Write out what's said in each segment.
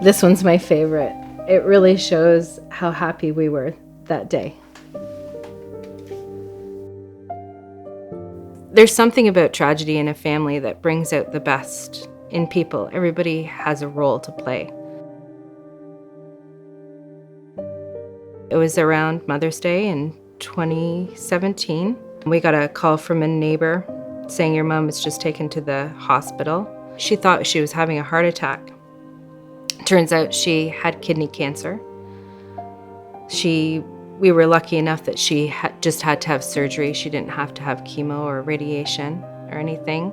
This one's my favorite. It really shows how happy we were that day. There's something about tragedy in a family that brings out the best in people. Everybody has a role to play. It was around Mother's Day in 2017. We got a call from a neighbor saying your mom was just taken to the hospital. She thought she was having a heart attack. Turns out she had kidney cancer. We were lucky enough that she just had to have surgery. She didn't have to have chemo or radiation or anything.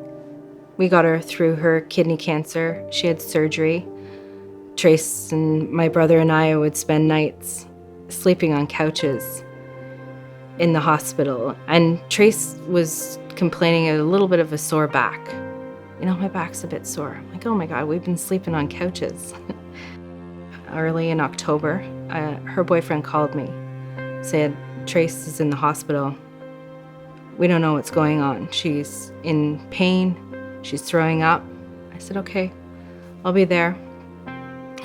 We got her through her kidney cancer. She had surgery. Trace and my brother and I would spend nights sleeping on couches in the hospital. And Trace was complaining of a little bit of a sore back. You know, my back's a bit sore. I'm like, oh my God, we've been sleeping on couches. Early in October, her boyfriend called me, said, Trace is in the hospital. We don't know what's going on. She's in pain. She's throwing up. I said, okay, I'll be there.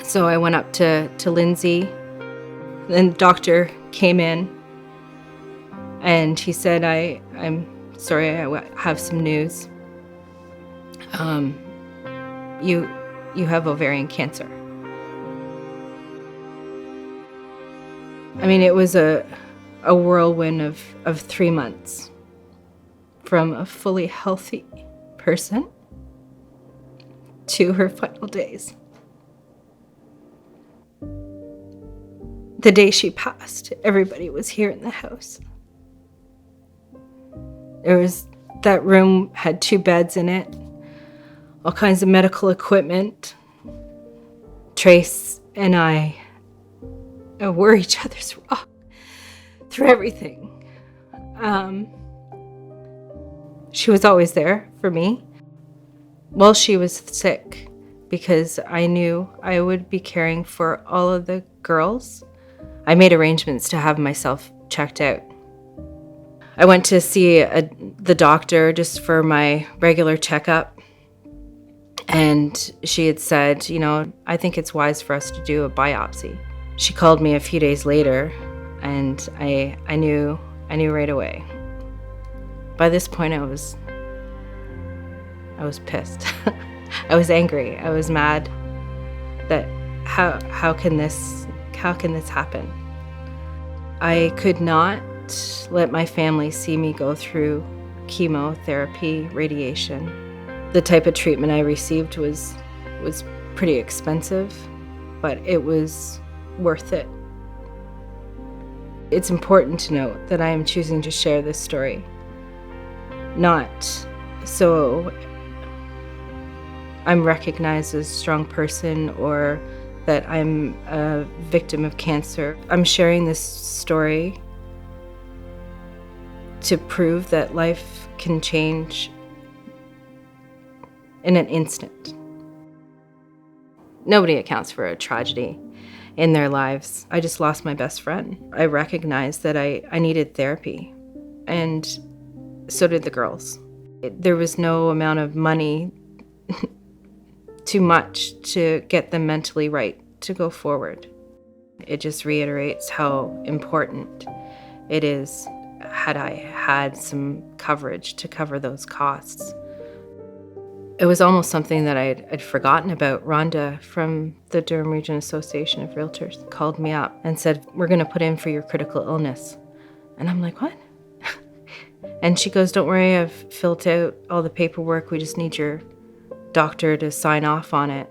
So I went up to Lindsay. Then the doctor came in and he said, I'm sorry, I have some news. You have ovarian cancer. I mean, it was a whirlwind of 3 months from a fully healthy person to her final days. The day she passed, everybody was here in the house. That room had 2 beds in it, all kinds of medical equipment. Trace and I were each other's rock through everything. She was always there for me while she was sick, because I knew I would be caring for all of the girls. I made arrangements to have myself checked out. I went to see the doctor just for my regular checkup. And she had said, you know, I think it's wise for us to do a biopsy. She called me a few days later, and I knew right away. By this point, I was pissed. I was angry. I was mad that how can this happen? I could not let my family see me go through chemotherapy, radiation. The type of treatment I received was pretty expensive, but it was worth it. It's important to note that I am choosing to share this story, not so I'm recognized as a strong person or that I'm a victim of cancer. I'm sharing this story to prove that life can change in an instant. Nobody accounts for a tragedy in their lives. I just lost my best friend. I recognized that I needed therapy, and so did the girls. There was no amount of money too much to get them mentally right to go forward. It just reiterates how important it is had I had some coverage to cover those costs. It was almost something that I'd forgotten about. Rhonda from the Durham Region Association of Realtors called me up and said, we're going to put in for your critical illness. And I'm like, what? And she goes, don't worry, I've filled out all the paperwork. We just need your doctor to sign off on it,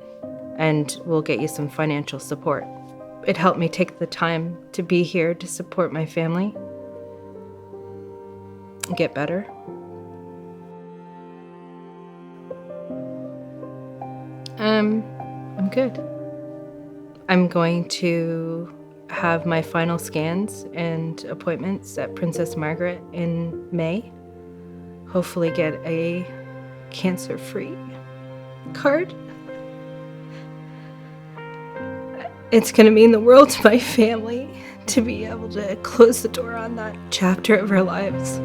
and we'll get you some financial support. It helped me take the time to be here to support my family and get better. I'm good. I'm going to have my final scans and appointments at Princess Margaret in May. Hopefully get a cancer-free card. It's going to mean the world to my family to be able to close the door on that chapter of our lives.